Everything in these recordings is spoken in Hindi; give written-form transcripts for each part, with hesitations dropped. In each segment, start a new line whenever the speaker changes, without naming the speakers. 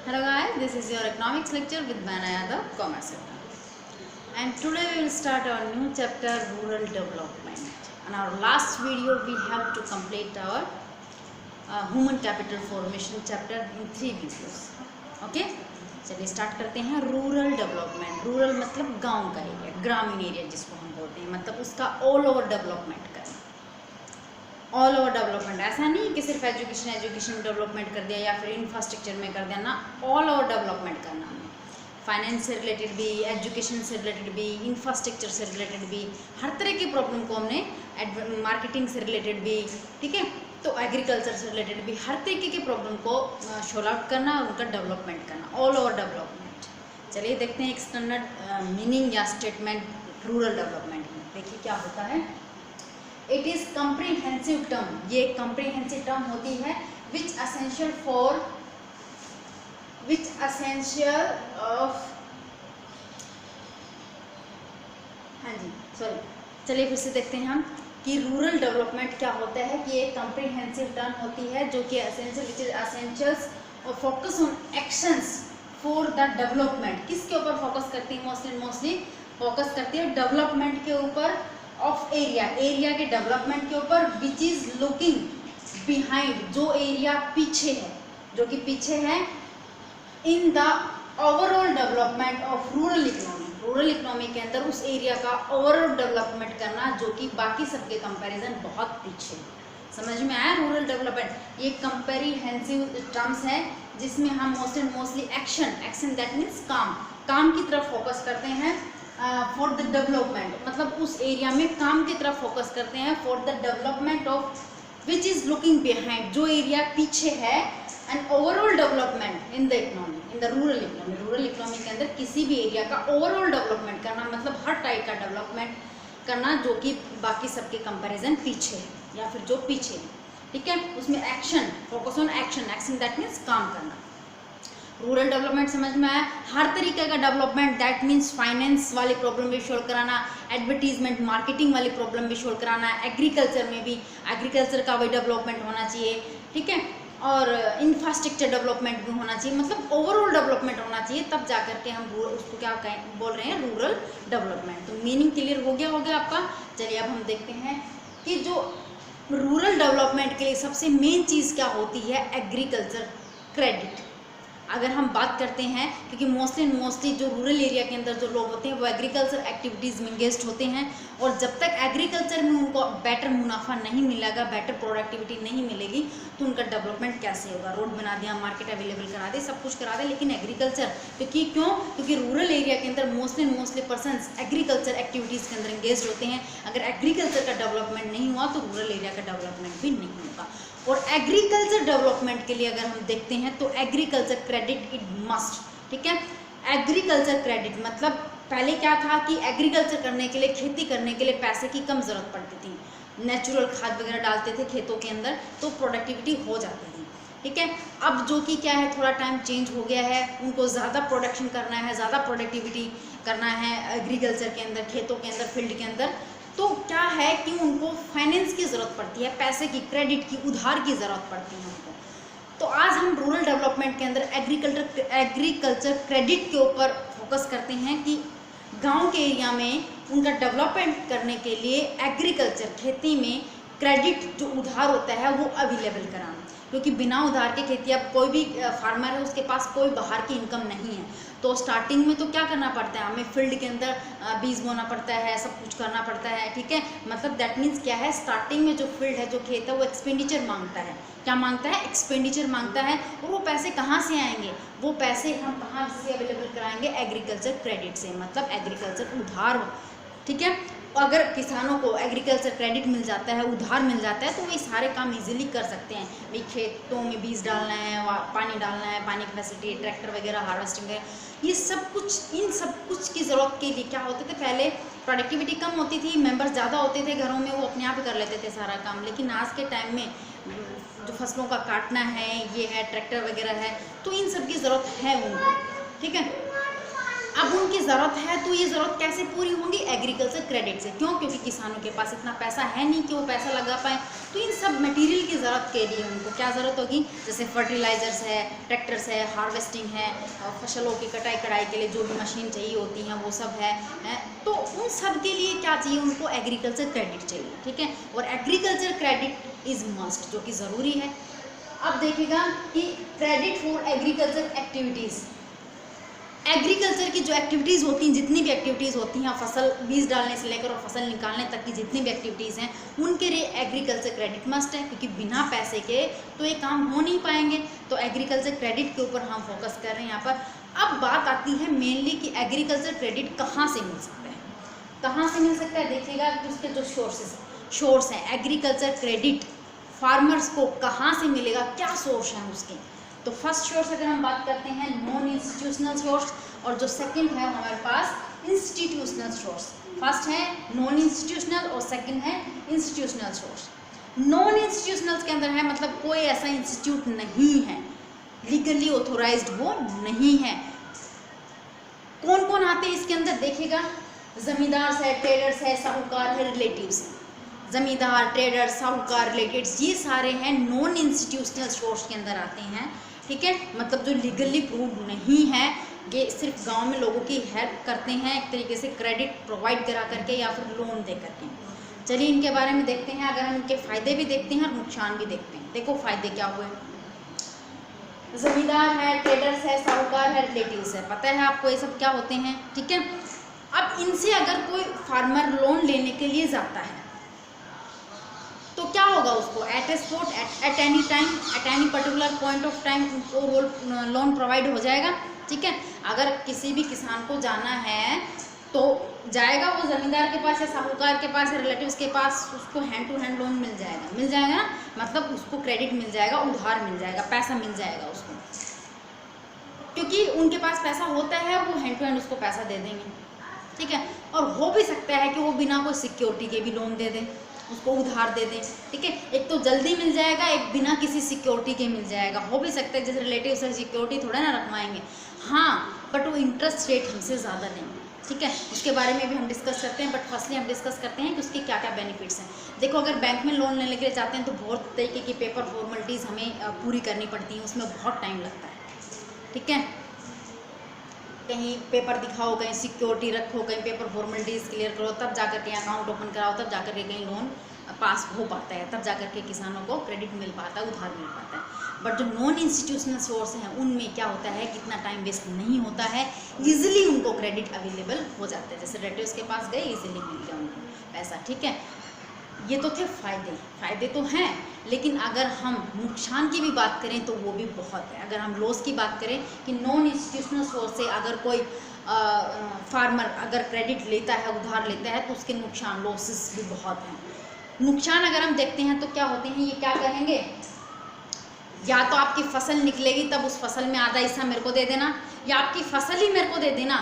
Hello guys, this is your economics lecture with Bana Yadav, Commerce Sector. And today we will start our new chapter, Rural Development. In our last video, we have to complete our Human Capital Formation chapter in 3 videos. Okay? चलिए स्टार्ट करते हैं। रूरल डेवलपमेंट, रूरल मतलब गांव का एरिया, ग्रामीण एरिया जिसको हम बोलते हैं, मतलब उसका ऑल ओवर डेवलपमेंट करना। ऑल ओवर डेवलपमेंट ऐसा नहीं कि सिर्फ एजुकेशन डेवलपमेंट कर दिया या फिर इंफ्रास्ट्रक्चर में कर दिया ना, ऑल ओवर डेवलपमेंट करना हमें। फाइनेंस से रिलेटेड भी, एजुकेशन से रिलेटेड भी, इंफ्रास्ट्रक्चर से रिलेटेड भी, हर तरह की प्रॉब्लम को हमने, मार्केटिंग से रिलेटेड भी, ठीक है, तो एग्रीकल्चर से रिलेटेड भी हर तरीके की प्रॉब्लम को शोल आउट करना और उनका डेवलपमेंट करना, ऑल ओवर डेवलपमेंट। चलिए देखते हैं एक स्टैंडर्ड मीनिंग या स्टेटमेंट रूरल डेवलपमेंट में। देखिए क्या होता है। इट इज़ कम्प्रीहेंसिव टर्म, ये कम्प्रीहेंसिव टर्म होती है विच असेंशियल ऑफ, हाँ जी सॉरी, चलिए फिर से देखते हैं हम कि रूरल डेवलपमेंट क्या होता है। कि एक कम्प्रीहेंसिव टर्म होती है जो कि एसेंशियल्स और focus on actions for the development. किसके ऊपर फोकस करती है? मोस्टली फोकस करती है डेवलपमेंट के ऊपर ऑफ एरिया के डेवलपमेंट के ऊपर, विच इज लुकिंग बिहाइंड, जो एरिया पीछे है, जो कि पीछे है, in the overall development of rural economy. Rural economy के अंदर उस एरिया का ओवरऑल डेवलपमेंट करना जो कि बाकी सबके कंपैरिजन बहुत पीछे है। समझ में आया? रूरल डेवलपमेंट ये कंपेरिहेंसिव टर्म्स है जिसमें हम मोस्टली एक्शन दैट मीन्स काम की तरफ फोकस करते हैं। फॉर द डेवलपमेंट मतलब उस एरिया में काम की तरफ फोकस करते हैं। For the development of which is looking behind, जो एरिया पीछे है, and overall development in the economy, in the rural economy. Rural economy के अंदर किसी भी एरिया का ओवरऑल डेवलपमेंट करना, मतलब हर टाइप का डेवलपमेंट करना जो कि बाकी सबके कंपैरिजन पीछे है या फिर जो पीछे है, ठीक है। उसमें action, focus on action that means काम करना। रूरल डेवलपमेंट समझ में आया? हर तरीके का डेवलपमेंट, दैट मीन्स फाइनेंस वाली प्रॉब्लम भी सोल्व कराना, एडवर्टीजमेंट मार्केटिंग वाली प्रॉब्लम भी सोल्व कराना, एग्रीकल्चर में भी एग्रीकल्चर का भी डेवलपमेंट होना चाहिए, ठीक है, और इंफ्रास्ट्रक्चर डेवलपमेंट भी होना चाहिए, मतलब ओवरऑल डेवलपमेंट होना चाहिए, तब जा कर के हम उसको क्या बोल रहे हैं, रूरल डेवलपमेंट। तो मीनिंग क्लियर हो गया आपका। चलिए अब हम देखते हैं कि जो रूरल डेवलपमेंट के लिए सबसे मेन चीज़ क्या होती है, एग्रीकल्चर क्रेडिट। अगर हम बात करते हैं, क्योंकि मोस्टली जो रूरल एरिया के अंदर जो लोग होते हैं वो एग्रीकल्चर एक्टिविटीज़ में इंगेज्ड होते हैं, और जब तक एग्रीकल्चर में उनको बेटर मुनाफा नहीं मिलेगा, बेटर प्रोडक्टिविटी नहीं मिलेगी, तो उनका डेवलपमेंट कैसे होगा? रोड बना दिया, मार्केट अवेलेबल करा दे, सब कुछ करा दे, लेकिन एग्रीकल्चर क्योंकि रूरल एरिया के अंदर मोस्टली पर्सनस एग्रीकल्चर एक्टिविटीज़ के अंदर इंगेज होते हैं। अगर एग्रीकल्चर का डेवलपमेंट नहीं हुआ तो रूरल एरिया का डेवलपमेंट भी नहीं होगा। और एग्रीकल्चर डेवलपमेंट के लिए अगर हम देखते हैं तो एग्रीकल्चर क्रेडिट इट मस्ट, ठीक है। एग्रीकल्चर क्रेडिट मतलब पहले क्या था कि एग्रीकल्चर करने के लिए, खेती करने के लिए पैसे की कम ज़रूरत पड़ती थी, नेचुरल खाद वगैरह डालते थे खेतों के अंदर तो प्रोडक्टिविटी हो जाती थी, ठीक है। अब जो कि क्या है, थोड़ा टाइम चेंज हो गया है, उनको ज़्यादा प्रोडक्शन करना है, ज़्यादा प्रोडक्टिविटी करना है एग्रीकल्चर के अंदर, खेतों के अंदर, फील्ड के अंदर, तो क्या है कि उनको फाइनेंस की ज़रूरत पड़ती है, पैसे की, क्रेडिट की, उधार की ज़रूरत पड़ती है उनको। तो आज हम रूरल डेवलपमेंट के अंदर एग्रीकल्चर क्रेडिट के ऊपर फोकस करते हैं कि गांव के एरिया में उनका डेवलपमेंट करने के लिए एग्रीकल्चर, खेती में क्रेडिट जो उधार होता है वो अवेलेबल कराना, क्योंकि बिना उधार के खेती, अब कोई भी फार्मर है उसके पास कोई बाहर की इनकम नहीं है, तो स्टार्टिंग में तो क्या करना पड़ता है, हमें फील्ड के अंदर बीज बोना पड़ता है, सब कुछ करना पड़ता है, ठीक है। मतलब दैट मीन्स क्या है, स्टार्टिंग में जो फील्ड है, जो खेत है, वो एक्सपेंडिचर मांगता है। क्या मांगता है? एक्सपेंडिचर मांगता है। और वो पैसे कहाँ से आएंगे? वो पैसे हम कहाँ से अवेलेबल कराएंगे? एग्रीकल्चर क्रेडिट से, मतलब एग्रीकल्चर उधार, ठीक है। अगर किसानों को एग्रीकल्चर क्रेडिट मिल जाता है, उधार मिल जाता है, तो वे सारे काम इजीली कर सकते हैं। भाई खेतों में बीज डालना है, पानी डालना है, पानी की फैसिलिटी, ट्रैक्टर वगैरह, हार्वेस्टिंग है, ये सब कुछ, इन सब कुछ की ज़रूरत के लिए क्या होते थे, पहले प्रोडक्टिविटी कम होती थी, मेंबर्स ज़्यादा होते थे घरों में, वो अपने आप ही कर लेते थे सारा काम। लेकिन आज के टाइम में जो फसलों का काटना है, ये है, ट्रैक्टर वगैरह है, तो इन सब की ज़रूरत है उनको, ठीक है। अब उनकी ज़रूरत है तो ये ज़रूरत कैसे पूरी होंगी? एग्रीकल्चर क्रेडिट से। क्यों? क्योंकि किसानों के पास इतना पैसा है नहीं कि वो पैसा लगा पाए, तो इन सब मटेरियल की ज़रूरत के लिए उनको क्या ज़रूरत होगी, जैसे फर्टिलाइज़र्स है, ट्रैक्टर्स है, हार्वेस्टिंग है, फसलों की कटाई कढ़ाई के लिए जो भी मशीन चाहिए होती हैं वो सब है। तो उन सब के लिए क्या चाहिए उनको, एग्रीकल्चर क्रेडिट चाहिए, ठीक है। और एग्रीकल्चर क्रेडिट इज़ मस्ट, जो कि ज़रूरी है। अब देखिएगा कि credit for agriculture activities, agriculture की जो एक्टिविटीज़ होती हैं, जितनी भी एक्टिविटीज़ होती हैं, फसल बीज डालने से लेकर और फसल निकालने तक की जितनी भी एक्टिविटीज़ हैं, उनके लिए एग्रीकल्चर क्रेडिट मस्ट है, क्योंकि बिना पैसे के तो ये काम हो नहीं पाएंगे। तो एग्रीकल्चर क्रेडिट के ऊपर हम फोकस कर रहे हैं यहाँ पर। अब बात आती है मेनली कि एग्रीकल्चर क्रेडिट कहाँ से मिल सकता है, कहाँ से मिल सकता है। देखिएगा कि उसके जो सोर्स हैं, एग्रीकल्चर क्रेडिट फार्मर्स को कहाँ से मिलेगा, क्या सोर्स हैं उसके। तो फर्स्ट सोर्स अगर हम बात करते हैं नॉन इंस्टीट्यूशनल सोर्स, और जो सेकंड है हमारे पास इंस्टीट्यूशनल सोर्स। फर्स्ट है नॉन इंस्टीट्यूशनल और सेकंड है इंस्टीट्यूशनल सोर्स। नॉन इंस्टीट्यूशनल के अंदर है मतलब कोई ऐसा इंस्टीट्यूट नहीं है, लीगली ऑथोराइज्ड वो नहीं है। कौन कौन आते हैं इसके अंदर, देखिएगा जमींदार है, ट्रेडर्स है, साहूकार है, रिलेटिव्स है। जमींदार, ट्रेडर, साहूकार, रिलेटेड्स, ये सारे हैं नॉन इंस्टीट्यूशनल सोर्स के अंदर आते हैं, ठीक है। मतलब जो लीगली प्रूव नहीं है, ये सिर्फ गांव में लोगों की हेल्प करते हैं एक तरीके से क्रेडिट प्रोवाइड करा करके या फिर लोन दे करके। चलिए इनके बारे में देखते हैं। अगर हम इनके फ़ायदे भी देखते हैं और नुकसान भी देखते हैं। देखो फ़ायदे क्या हुए, जमींदार है, ट्रेडर्स है, साहूकार है, रिलेटिव्स है, पता है आपको ये सब क्या होते हैं, ठीक है। अब इनसे अगर कोई फार्मर लोन लेने के लिए जाता है तो क्या होगा, उसको at a spot, at any time, at any particular point of time उनको वो लोन प्रोवाइड हो जाएगा, ठीक है। अगर किसी भी किसान को जाना है तो जाएगा, वो ज़मींदार के पास या साहूकार के पास या रिलेटिव्स के पास, उसको हैंड टू हैंड लोन मिल जाएगा ना, मतलब उसको क्रेडिट मिल जाएगा, उधार मिल जाएगा, पैसा मिल जाएगा उसको, क्योंकि उनके पास पैसा होता है, वो हैंड टू हैंड उसको पैसा दे देंगे, ठीक है। और हो भी सकता है कि वो बिना कोई सिक्योरिटी के भी लोन दे दें, उसको उधार दे दें, ठीक है। एक तो जल्दी मिल जाएगा, एक बिना किसी सिक्योरिटी के मिल जाएगा। हो भी सकता है जैसे रिलेटिव से सिक्योरिटी थोड़ा ना रखवाएंगे, हाँ, बट वो इंटरेस्ट रेट हमसे ज़्यादा लेंगे, ठीक है। उसके बारे में भी हम डिस्कस करते हैं, बट फर्स्टली हम डिस्कस करते हैं कि उसके क्या क्या बेनिफिट्स हैं। देखो अगर बैंक में लोन लेने के लिए जाते हैं तो बहुत तरीके की पेपर फॉर्मेलिटीज़ हमें पूरी करनी पड़ती हैं, उसमें बहुत टाइम लगता है, ठीक है। कहीं पेपर दिखाओ, कहीं सिक्योरिटी रखो, कहीं पेपर फॉर्मेलिटीज़ क्लियर करो, तब जाकर के अकाउंट ओपन कराओ, तब जाकर के कहीं लोन पास हो पाता है, तब जाकर के किसानों को क्रेडिट मिल पाता है, उधार मिल पाता है। बट जो नॉन इंस्टीट्यूशनल सोर्स हैं उनमें क्या होता है, कितना टाइम वेस्ट नहीं होता है, ईजिली उनको क्रेडिट अवेलेबल हो जाता है। जैसे रिलेटिव्स के पास गए, ईजिली मिल गया उनको पैसा, ठीक है। ये तो थे फ़ायदे तो हैं, लेकिन अगर हम नुकसान की भी बात करें तो वो भी बहुत है। अगर हम लॉस की बात करें कि नॉन इंस्टीट्यूशनल सोर्स से अगर कोई फार्मर अगर क्रेडिट लेता है, उधार लेता है, तो उसके नुकसान, लॉसेस भी बहुत हैं। नुकसान अगर हम देखते हैं तो क्या होते हैं, ये क्या कहेंगे, या तो आपकी फसल निकलेगी तब उस फसल में आधा हिस्सा मेरे को दे देना, या आपकी फसल ही मेरे को दे देना,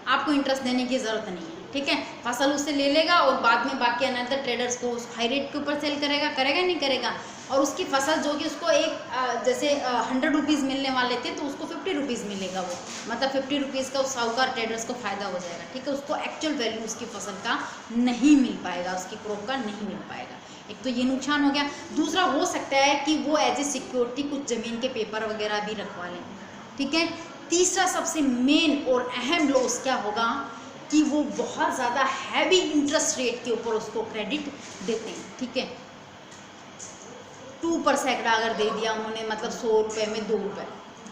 आपको इंटरेस्ट देने की ज़रूरत नहीं है, ठीक है। फसल उससे ले लेगा और बाद में बाकी अनदर ट्रेडर्स को उस हाई रेट के ऊपर सेल करेगा नहीं करेगा, और उसकी फसल जो कि उसको एक जैसे 100 रुपीज़ मिलने वाले थे तो उसको 50 रुपीज़ मिलेगा, वो मतलब 50 रुपीज़ का उस साहूकार ट्रेडर्स को फ़ायदा हो जाएगा, ठीक है। उसको एक्चुअल वैल्यू उसकी फसल का नहीं मिल पाएगा, उसकी क्रॉप का नहीं मिल पाएगा। एक तो ये नुकसान हो गया। दूसरा हो सकता है कि वो एज ए सिक्योरिटी कुछ ज़मीन के पेपर वगैरह भी रखवा लें, ठीक है। तीसरा सबसे मेन और अहम लॉस क्या होगा कि वो बहुत ज़्यादा हैवी इंटरेस्ट रेट के ऊपर उसको क्रेडिट देते हैं, ठीक है। 2% अगर दे दिया उन्होंने, मतलब 100 रुपये में 2 रुपये,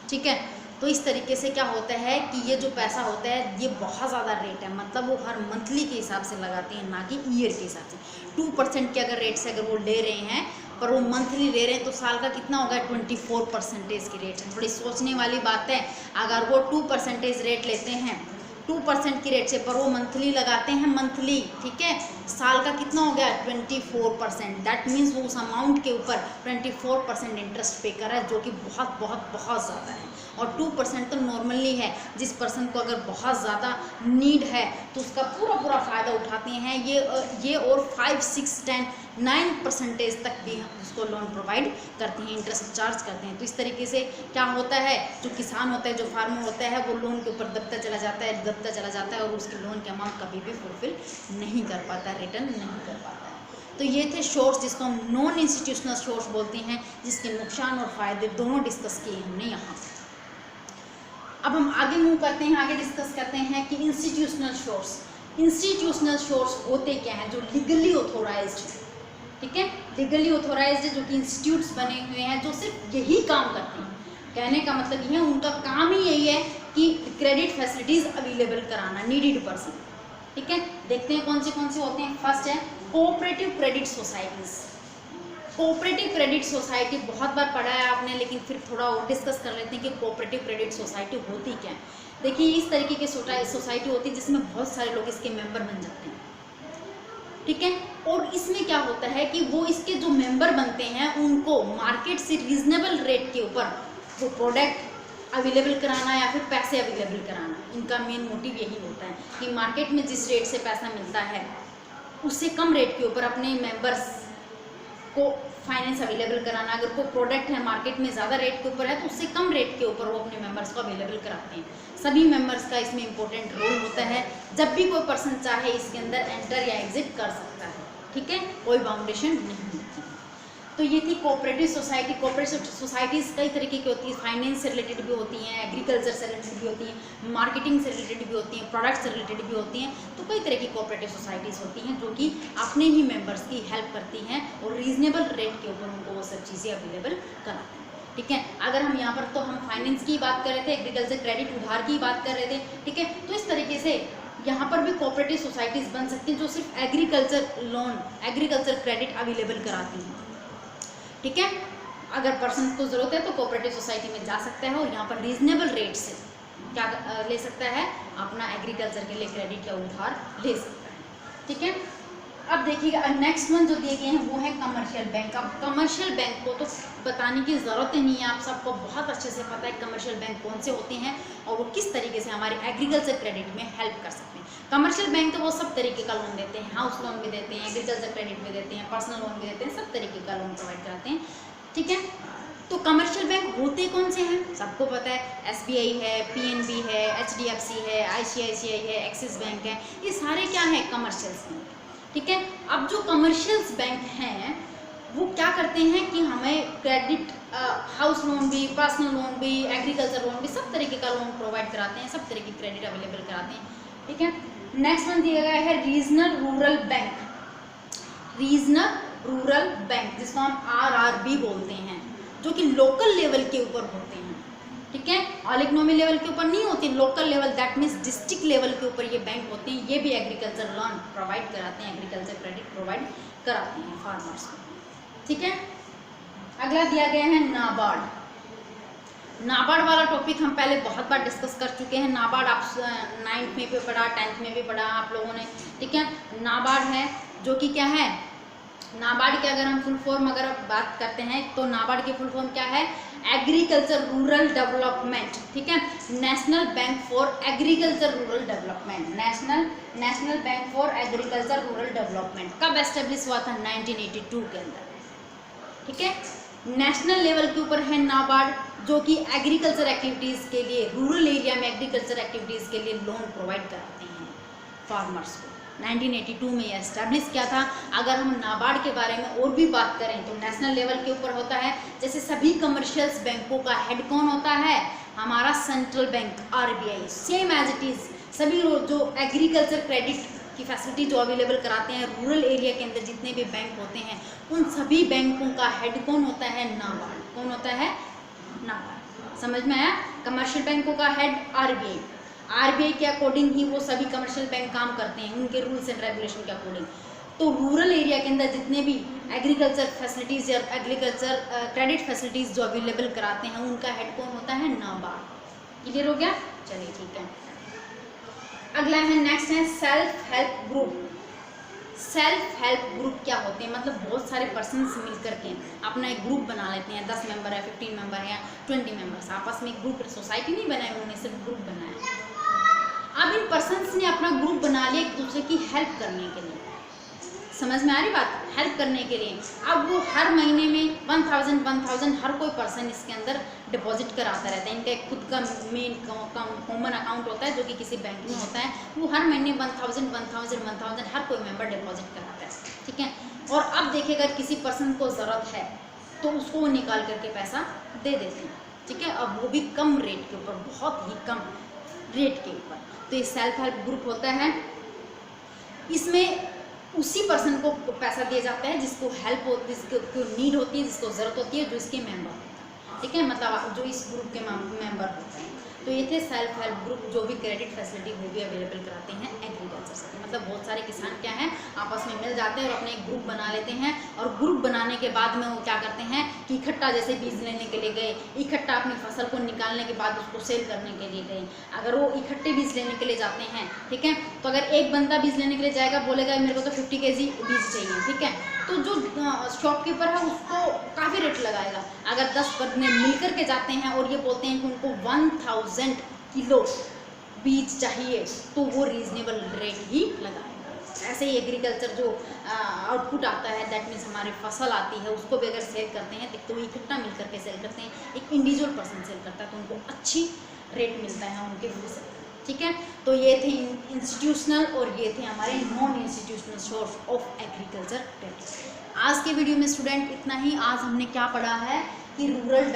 ठीक है। तो इस तरीके से क्या होता है कि ये जो पैसा होता है ये बहुत ज़्यादा रेट है, मतलब वो हर मंथली के हिसाब से लगाते हैं, ना कि ईयर के हिसाब से। 2% के अगर रेट से अगर वो ले रहे हैं, पर वो मंथली ले रहे हैं, तो साल का कितना होगा, 24% की रेट है। थोड़ी सोचने वाली बात है, अगर वो 2% रेट लेते हैं 2% की रेट से, पर वो मंथली लगाते हैं, मंथली, ठीक है, साल का कितना हो गया, 24%। दैट मीन्स वो उस अमाउंट के ऊपर 24% इंटरेस्ट पे कर रहा है, जो कि बहुत बहुत बहुत ज़्यादा है। और 2% तो नॉर्मली है, जिस पर्सन को अगर बहुत ज़्यादा नीड है तो उसका पूरा फ़ायदा उठाते हैं ये और 5, 6, 10, 9% तक भी उसको लोन प्रोवाइड करते हैं, इंटरेस्ट चार्ज करते हैं। तो इस तरीके से क्या होता है, जो किसान होता है, जो फार्मर होता है, वो लोन के ऊपर दबता चला जाता है और उसके लोन के अमाउंट कभी भी फुलफिल नहीं कर पाता, रिटर्न नहीं कर पाता है। तो ये थे सोर्स जिसको हम नॉन इंस्टीट्यूशनल सोर्स बोलते हैं, जिसके नुकसान और फ़ायदे दोनों डिस्कस किए हमने यहाँ। अब हम आगे मूव करते हैं, आगे डिस्कस करते हैं कि इंस्टीट्यूशनल सोर्स। इंस्टीट्यूशनल सोर्स होते क्या हैं? जो लीगली ऑथोराइज्ड है, ठीक है, लीगली ऑथोराइज्ड है, जो कि इंस्टीट्यूट्स बने हुए हैं जो सिर्फ यही काम करते हैं। कहने का मतलब ये है उनका काम ही यही है कि क्रेडिट फैसिलिटीज़ अवेलेबल कराना नीडेड पर्सन, ठीक है। देखते हैं कौन से होते हैं। फर्स्ट है cooperative credit societies. Cooperative credit society बहुत बार पढ़ा है आपने, लेकिन फिर थोड़ा और डिस्कस कर लेते हैं कि कोऑपरेटिव क्रेडिट सोसाइटी होती क्या है। देखिए इस तरीके की सोसाइटी होती है जिसमें बहुत सारे लोग इसके मेंबर बन जाते हैं, ठीक है। और इसमें क्या होता है कि वो इसके जो मेंबर बनते हैं उनको मार्केट से रीजनेबल रेट के ऊपर वो प्रोडक्ट अवेलेबल कराना या फिर पैसे अवेलेबल कराना। इनका मेन मोटिव यही होता है कि मार्केट में जिस रेट से पैसा मिलता है उससे कम रेट के ऊपर अपने मेंबर्स को फाइनेंस अवेलेबल कराना। अगर कोई प्रोडक्ट है मार्केट में ज़्यादा रेट के ऊपर है तो उससे कम रेट के ऊपर वो अपने मेंबर्स को अवेलेबल कराते हैं। सभी मेंबर्स का इसमें इंपॉर्टेंट रोल होता है। जब भी कोई पर्सन चाहे इसके अंदर एंटर या एग्जिट कर सकता है, ठीक है, कोई बाउंडेशन नहीं होती। तो ये थी कोऑपरेटिव सोसाइटी। कोऑपरेटिव सोसाइटीज़ कई तरीके की होती है, फाइनेंस से रिलेटेड भी होती हैं, एग्रीकल्चर से रिलेटेड भी होती हैं, मार्केटिंग से रिलेटेड भी होती हैं, प्रोडक्ट से रिलेटेड भी होती हैं। तो कई तरह की कोऑपरेटिव सोसाइटीज़ होती हैं जो कि अपने ही मेंबर्स की हेल्प करती हैं और रीजनेबल रेट के ऊपर उनको वो सब चीज़ें अवेलेबल कराते हैं, ठीक है। अगर हम यहाँ पर तो हम फाइनेंस की बात कर रहे थे, एग्रीकल्चर क्रेडिट उधार की बात कर रहे थे, ठीक है। तो इस तरीके से यहाँ पर भी कोऑपरेटिव सोसाइटीज़ बन सकती हैं जो सिर्फ agriculture loan, agriculture credit available कराती हैं, ठीक है। अगर पर्सन को ज़रूरत है तो कोऑपरेटिव सोसाइटी में जा सकता है और यहाँ पर रीजनेबल रेट से क्या ले सकता है, अपना एग्रीकल्चर के लिए क्रेडिट या उधार ले सकता है, ठीक है। अब देखिएगा नेक्स्ट वन जो दिए गए हैं वो है कमर्शियल बैंक। अब कमर्शियल बैंक को तो बताने की ज़रूरत ही नहीं है, आप सबको बहुत अच्छे से पता है कमर्शियल बैंक कौन से होते हैं और वो किस तरीके से हमारे एग्रीकल्चर क्रेडिट में हेल्प कर सकते हैं। कमर्शियल बैंक तो वो सब तरीके का लोन देते हैं, हाउस लोन भी देते हैं, एग्रीकल्चर क्रेडिट भी देते हैं, पर्सनल लोन भी देते हैं, सब तरीके का लोन प्रोवाइड कराते हैं, ठीक है। तो कमर्शियल बैंक होते कौन से हैं? सबको पता है, SBI है, PNB है, HDFC है, ICICI है, एक्सिस बैंक है, ये सारे क्या है, कमर्शियल्स हैं, ठीक है। अब जो कमर्शियल्स बैंक हैं वो क्या करते हैं कि हमें क्रेडिट, हाउस लोन भी, पर्सनल लोन भी, एग्रीकल्चर लोन भी, सब तरीके का लोन प्रोवाइड कराते हैं, सब तरीके की क्रेडिट अवेलेबल कराते हैं, ठीक है। नेक्स्ट वन दिया गया है regional rural bank. Regional rural bank जिसको हम RRB बोलते हैं, जो कि लोकल लेवल के ऊपर होते हैं, ठीक है। ऑल इकोनॉमी लेवल के ऊपर नहीं होती, local level, that means district level के ऊपर ये बैंक होते हैं। ये भी एग्रीकल्चर लोन प्रोवाइड कराते हैं, एग्रीकल्चर क्रेडिट प्रोवाइड कराते हैं फार्मर्स को, ठीक है। अगला दिया गया है नाबार्ड। नाबार्ड वाला टॉपिक हम पहले बहुत बार डिस्कस कर चुके हैं। नाबार्ड आप 9th में भी पढ़ा, 10th में भी पढ़ा आप लोगों ने, ठीक है। नाबार्ड है जो कि क्या है, नाबार्ड के अगर हम फुल फॉर्म अगर बात करते हैं तो नाबार्ड की फुल फॉर्म क्या है, एग्रीकल्चर रूरल डेवलपमेंट, ठीक है। National bank for agriculture rural development, national bank for agriculture rural development कब एस्टेब्लिश हुआ था, 1982 के अंदर, ठीक है। नेशनल लेवल के ऊपर है नाबार्ड, जो कि एग्रीकल्चर एक्टिविटीज़ के लिए, रूरल एरिया में एग्रीकल्चर एक्टिविटीज़ के लिए लोन प्रोवाइड कराते हैं फार्मर्स को। 1982 में यह एस्टैब्लिश किया था। अगर हम नाबार्ड के बारे में और भी बात करें तो नेशनल लेवल के ऊपर होता है। जैसे सभी कमर्शियल्स बैंकों का हेड कौन होता है, हमारा central bank RBI, same as it is. सभी जो एग्रीकल्चर क्रेडिट की फैसिलिटी जो अवेलेबल कराते हैं रूरल एरिया के अंदर जितने भी बैंक होते हैं, उन सभी बैंकों का हेड कौन होता है, नाबार्ड। कौन होता है, नाबार्ड। समझ में आया। कमर्शियल बैंकों का हेड RBI के अकॉर्डिंग ही वो सभी कमर्शियल बैंक काम करते हैं, उनके रूल्स एंड रेगुलेशन के अकॉर्डिंग। तो रूरल एरिया के अंदर जितने भी एग्रीकल्चर फैसिलिटीज़ या एग्रीकल्चर क्रेडिट फैसिलिटीज़ जो अवेलेबल कराते हैं उनका हेड कौन होता है, नाबार्ड। क्लियर हो गया, चलिए ठीक है। अगला है, नेक्स्ट है self help group. Self help group क्या होते हैं, मतलब बहुत सारे पर्सन्स मिल करके अपना एक ग्रुप बना लेते हैं। 10 मेंबर है, 15 मेंबर है या 20 मेंबर्स, आपस में एक ग्रुप, सोसाइटी नहीं बनाए उन्होंने, सिर्फ ग्रुप बनाया। अब इन पर्सन्स ने अपना ग्रुप बना लिया एक दूसरे की हेल्प करने के लिए। समझ में आ रही बात, हेल्प करने के लिए। अब वो हर महीने में 1000 हर कोई पर्सन इसके अंदर डिपॉजिट कराता रहता है। इनका एक खुद का मेन कॉमन अकाउंट होता है जो कि किसी बैंक में होता है। वो हर महीने 1000 हर कोई मेंबर डिपॉजिट कराता है, ठीक है। और अब देखिए अगर किसी पर्सन को ज़रूरत है तो उसको वो निकाल करके पैसा दे देते हैं, ठीक है, अब वो भी कम रेट के ऊपर, बहुत ही कम रेट के ऊपर। तो ये सेल्फ हेल्प ग्रुप होता है, इसमें उसी पर्सन को पैसा दिया जाता है जिसको हेल्प हो, जिसको नीड होती है, जिसको ज़रूरत होती है, जो इसके मेंबर होता है, ठीक है, मतलब जो इस ग्रुप के मेंबर होते हैं। तो ये थे सेल्फ हेल्प ग्रुप जो भी क्रेडिट फैसिलिटी वो भी अवेलेबल कराते हैं एग्रीकल्चर से। मतलब बहुत सारे किसान क्या हैं आपस में मिल जाते हैं और अपने एक ग्रुप बना लेते हैं, और ग्रुप बनाने के बाद में वो क्या करते हैं कि इकट्ठा जैसे बीज लेने के लिए गए, इकट्ठा अपनी फसल को निकालने के बाद उसको सेल करने के लिए गए, अगर वो इकट्ठे बीज लेने के लिए जाते हैं, ठीक है, तो अगर एक बंदा बीज लेने के लिए जाएगा, बोलेगा मेरे को तो 50 kg बीज चाहिए, ठीक है, तो जो शॉपकीपर है उसको काफ़ी रेट लगाएगा। अगर 10 बंदे मिल करके जाते हैं और ये बोलते हैं कि उनको 1000 किलो बीज चाहिए, तो वो रीजनेबल रेट ही लगाएगा। ऐसे ही एग्रीकल्चर जो आउटपुट आता है, दैट मीन्स हमारी फसल आती है, उसको भी अगर सेल करते हैं तो वो इकट्ठा मिल करके सेल करते हैं, एक इंडिविजुअल पर्सन सेल करता है तो उनको अच्छी रेट मिलता है उनके फसल, ठीक है। तो ये थे इंस्टीट्यूशनल और ये थे हमारे non institutional source of agriculture credit. आज के वीडियो में स्टूडेंट इतना ही। आज हमने क्या पढ़ा है कि रूरल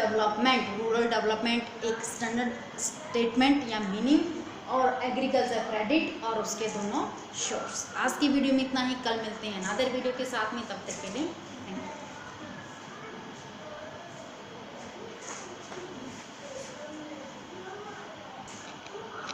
डेवलपमेंट एक स्टैंडर्ड स्टेटमेंट या मीनिंग और एग्रीकल्चर क्रेडिट और उसके दोनों सोर्स। आज की वीडियो में इतना ही, कल मिलते हैं अनदर वीडियो के साथ में, तब तक के लिए थैंक यू।